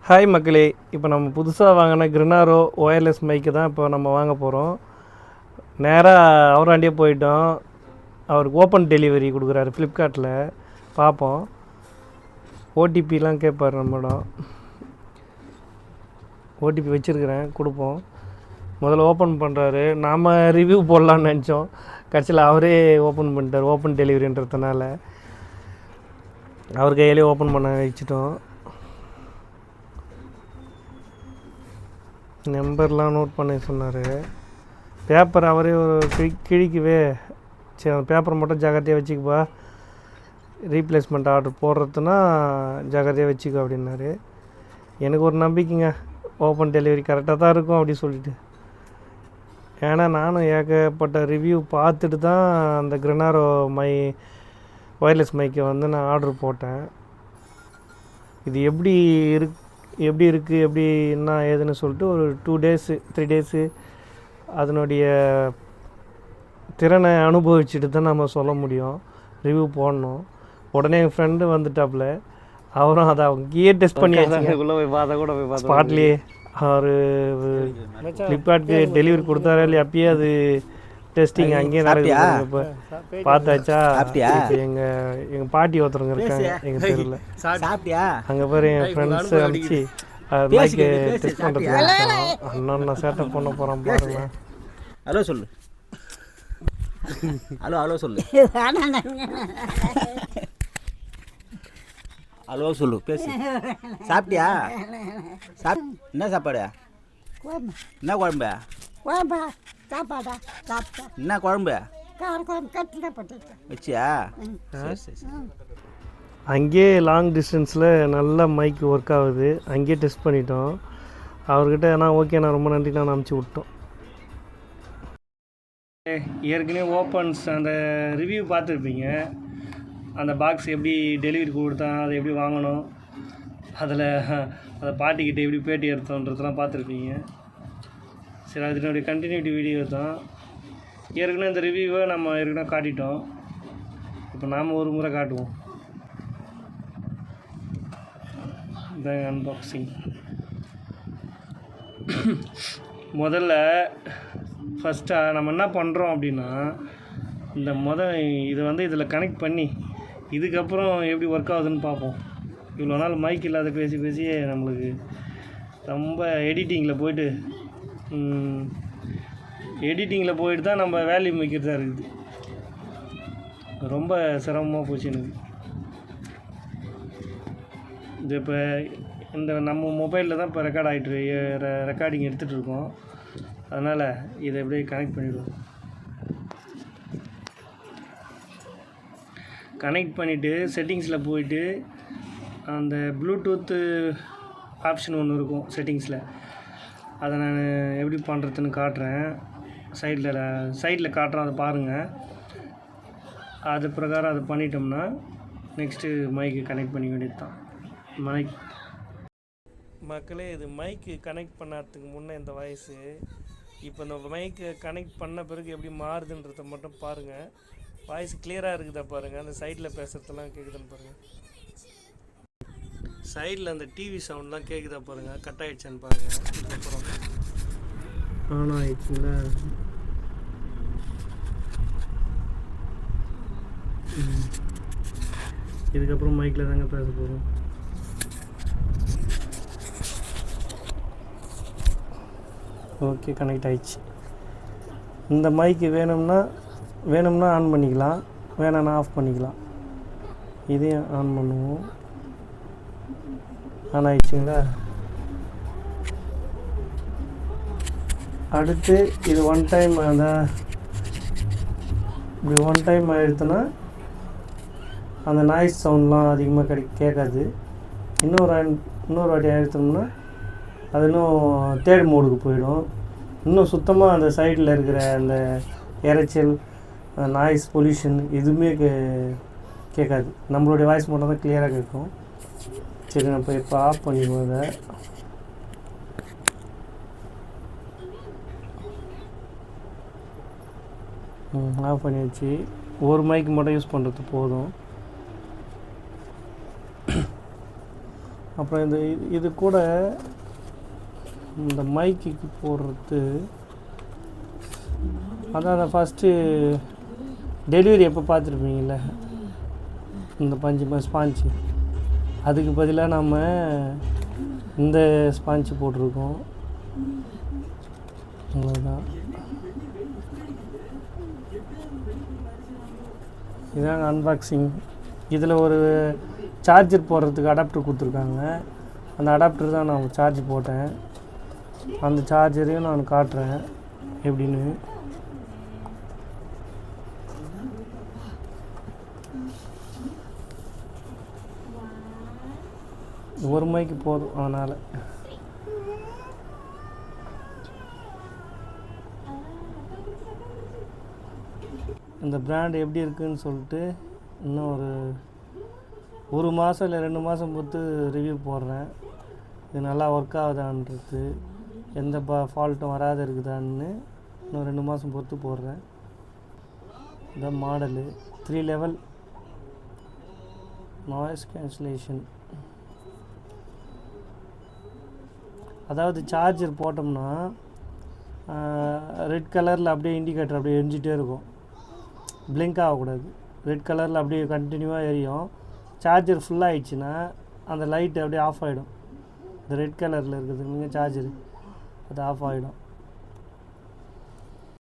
Hi மக்களே, இப்போ நம்ம புதுசாக வாங்கின கிரினாரோ ஒயர்லெஸ் மைக்கு தான் இப்போ நம்ம வாங்க போகிறோம். நேராக அவராண்டியே போயிட்டோம். அவருக்கு ஓப்பன் டெலிவரி கொடுக்குறாரு ஃப்ளிப்கார்ட்டில். பார்ப்போம். ஓடிபிலாம் கேட்பார் நம்மளோட. ஓடிபி வச்சுருக்கிறேன், கொடுப்போம். முதல்ல ஓப்பன் பண்ணுறாரு. நாம் ரிவ்யூ போடலான்னு நினச்சோம், கடைசியில் அவரே ஓப்பன் பண்ணிட்டார். ஓப்பன் டெலிவரின்றதுனால அவர் கையிலே ஓப்பன் பண்ண வச்சுட்டோம். நம்பர்லாம் நோட் பண்ணி சொன்னார். பேப்பர் அவரே ஒரு கிழிக்கவே, சரி அந்த பேப்பரை மட்டும் ஜாக்கிரதையாக வச்சுக்கப்பா, ரீப்ளேஸ்மெண்ட் ஆர்டர் போடுறதுன்னா ஜாக்கிரதையாக வச்சுக்கோ அப்படின்னாரு. எனக்கு ஒரு நம்பிக்கைங்க, ஓப்பன் டெலிவரி கரெக்டாக தான் இருக்கும் அப்படி சொல்லிட்டு. ஏன்னா நானும் ஏகப்பட்ட ரிவ்யூ பார்த்துட்டு தான் அந்த கிரினாரோ ஒயர்லெஸ் மைக்கை வந்து நான் ஆர்டர் போட்டேன். இது எப்படி இருக்குது எப்படி என்ன ஏதுன்னு சொல்லிட்டு ஒரு 3 டேஸு அதனுடைய திறனை அனுபவிச்சுட்டு தான் நம்ம சொல்ல முடியும், ரிவ்யூ போடணும். உடனே என் ஃப்ரெண்டு வந்துட்டாப்புல, அவரும் அதை அங்கேயே டெஸ்ட் பண்ணி ஸ்பாட்லேயே அவர் ஃப்ளிப்கார்ட்டுக்கு டெலிவரி கொடுத்தாரா இல்லையா, அப்பயே அது டெஸ்டிங் அங்கேயே நடக்குது. இப்போ பார்த்தாச்சா, இப்போ எங்கள் பாட்டி ஒருத்தருங்க இருக்காங்க எங்கள் தெருவில், அங்கே பேர் என் ஃப்ரெண்ட்ஸ் அனுப்பிச்சு மைக்கு டெஸ்ட் பண்ணுறதுக்கு அண்ணன் நான் சேட்டப் பண்ண போகிறேன் பாருங்க. ஹலோ சொல்லு, ஹலோ சொல்லு, ஹலோ சொல்லு, பேசு. சாப்பிட்டியா? என்ன சாப்பாடு? என்ன குழம்பு? என்ன குழம்பு வச்சியா? அங்கேயே லாங் டிஸ்டன்ஸில் நல்லா மைக் ஒர்க் ஆகுது, அங்கேயே டெஸ்ட் பண்ணிட்டோம். அவர்கிட்ட நான் ஓகே நான் ரொம்ப நன்றி நான் அனுப்பிச்சி விட்டோம். ஏற்கனவே ஓப்பன்ஸ் அந்த ரிவ்யூ பார்த்துருப்பீங்க. அந்த பாக்ஸ் எப்படி டெலிவரி கொடுத்தா, அதை எப்படி வாங்கணும், அதில் அந்த பாட்டிக்கிட்ட எப்படி பேட்டி எடுத்தோன்றதெல்லாம் பார்த்துருப்பீங்க. சரி, அதனுடைய கண்டினியூட்டி வீடியோ தான். ஏற்கனவே இந்த ரிவ்யூவை நம்ம ஏற்கனவே காட்டிட்டோம், இப்போ நாம் ஒரு முறை காட்டுவோம். இந்த அன்பாக்சிங் முதல்ல ஃபஸ்ட்டாக நம்ம என்ன பண்ணுறோம் அப்படின்னா, இதை வந்து இதில் கனெக்ட் பண்ணி இதுக்கப்புறம் எப்படி ஒர்க் ஆகுதுன்னு பார்ப்போம். இவ்வளோ நாள் மைக் இல்லாத பேசியே நம்மளுக்கு ரொம்ப எடிட்டிங்கில் போயிட்டு தான் நம்ம வேல்யூ வைக்கிறதா இருக்குது. ரொம்ப சிரமமாக போச்சு எனக்கு. இது இப்போ இந்த நம்ம மொபைலில் தான் இப்போ ரெக்கார்ட் ஆகிட்டு ரெக்கார்டிங் எடுத்துகிட்டு இருக்கோம். அதனால் இதை எப்படியே கனெக்ட் பண்ணிவிடுவோம். கனெக்ட் பண்ணிவிட்டு செட்டிங்ஸில் போயிட்டு அந்த ப்ளூடூத்து ஆப்ஷன் ஒன்று இருக்கும் செட்டிங்ஸில், அதை நான் எப்படி பண்ணுறதுன்னு காட்டுறேன். சைடில் காட்டுறேன், அதை பாருங்கள். அது பிரகாரம் அதை பண்ணிட்டோம்னா நெக்ஸ்ட்டு மைக்கு கனெக்ட் பண்ணி வேண்டியது தான். மக்களே, இது மைக்கு கனெக்ட் பண்ணறதுக்கு முன்னே இந்த வாய்ஸு, இப்போ இந்த மைக்கு கனெக்ட் பண்ண பிறகு எப்படி மாறுதுன்றதை மட்டும் பாருங்கள். வாய்ஸ் கிளியராக இருக்குதா பாருங்கள். அந்த சைடில் பேசுகிறதெல்லாம் கேட்குதுன்னு பாருங்கள். சைடில் அந்த டிவி சவுண்ட்லாம் கேட்குதா பாருங்கள். கட் ஆகிடுச்சான்னு பாருங்கள். இதுக்கப்புறம் ஆன் ஆகிடுச்சுங்களா? இதுக்கப்புறம் மைக்கில் தாங்க பேச போகிறோம். ஓகே, கனெக்ட் ஆகிடுச்சு. இந்த மைக்கு வேணும்னா ஆன் பண்ணிக்கலாம், வேணான்னா ஆஃப் பண்ணிக்கலாம். இதையும் ஆன் பண்ணுவோம். ஆன் ஆகிடுச்சுங்களா? அடுத்து இது ஒன் டைம் இப்படி ஒன் டைம் ஆகிடுத்துன்னா அந்த நாய்ஸ் சவுண்ட்லாம் அதிகமாக கேட்காது. இன்னொரு வாட்டி ஆகிடுத்தோம்னா அது இன்னும் தேர்ட் மோடுக்கு போயிடும். இன்னும் சுத்தமாக அந்த சைடில் இருக்கிற அந்த இரைச்சல், நாய்ஸ், பொல்யூஷன் எதுவுமே கேட்காது. நம்மளுடைய வாய்ஸ் மட்டும் தான் கிளியராக கேட்கும். சரி, நான் இப்போ ஆஃப் பண்ணிடுவோம். அதை ஆஃப் பண்ணி வச்சு ஒரு மைக்கு மட்டும் யூஸ் பண்ணுறது போதும். அப்புறம் இது கூட இந்த மைக்குக்கு போடுறது, அதான் ஃபஸ்ட்டு டெலிவரி எப்போ பார்த்துருப்பீங்கள இந்த பஞ்சு ஸ்பாஞ்சு, அதுக்கு பதிலாக நம்ம இந்த ஸ்பாஞ்சு போட்டிருக்கோம். அவ்வளோதான். இதாங்க அன்பாக்சிங். இதில் ஒரு சார்ஜர் போடுறதுக்கு அடாப்டர் கொடுத்துருக்காங்க. அந்த அடாப்டர் தான் நான் சார்ஜ் போட்டேன். அந்த சார்ஜரையும் நான் காட்டுறேன் எப்படின்னு. ஒரு மைக்கு போதும். அதனால் இந்த பிராண்ட் எப்படி இருக்குதுன்னு சொல்லிட்டு இன்னும் ஒரு மாதம் இல்லை 2 மாதம் பொறுத்து ரிவ்யூ போடுறேன். இது நல்லா ஒர்க் ஆகுதான்றது, எந்த ஃபால்ட்டும் வராது இருக்குதான்னு இன்னும் 2 மாதம் பொறுத்து போடுறேன். இந்த மாடலு 3 லெவல் நாய்ஸ் கேன்சலேஷன். அதாவது சார்ஜர் போட்டோம்னா ரெட் கலரில் அப்படியே இண்டிகேட்டர் அப்படியே எரிஞ்சிட்டே இருக்கும். பிளிங்க் ஆகக்கூடாது. ரெட் கலரில் அப்படியே கண்டினியூவாக எரியும். சார்ஜர் ஃபுல்லாகிடுச்சுன்னா அந்த லைட்டு அப்படியே ஆஃப் ஆகிடும். இந்த ரெட் கலரில் இருக்குது நீங்கள் சார்ஜரு, அது ஆஃப் ஆகிடும்.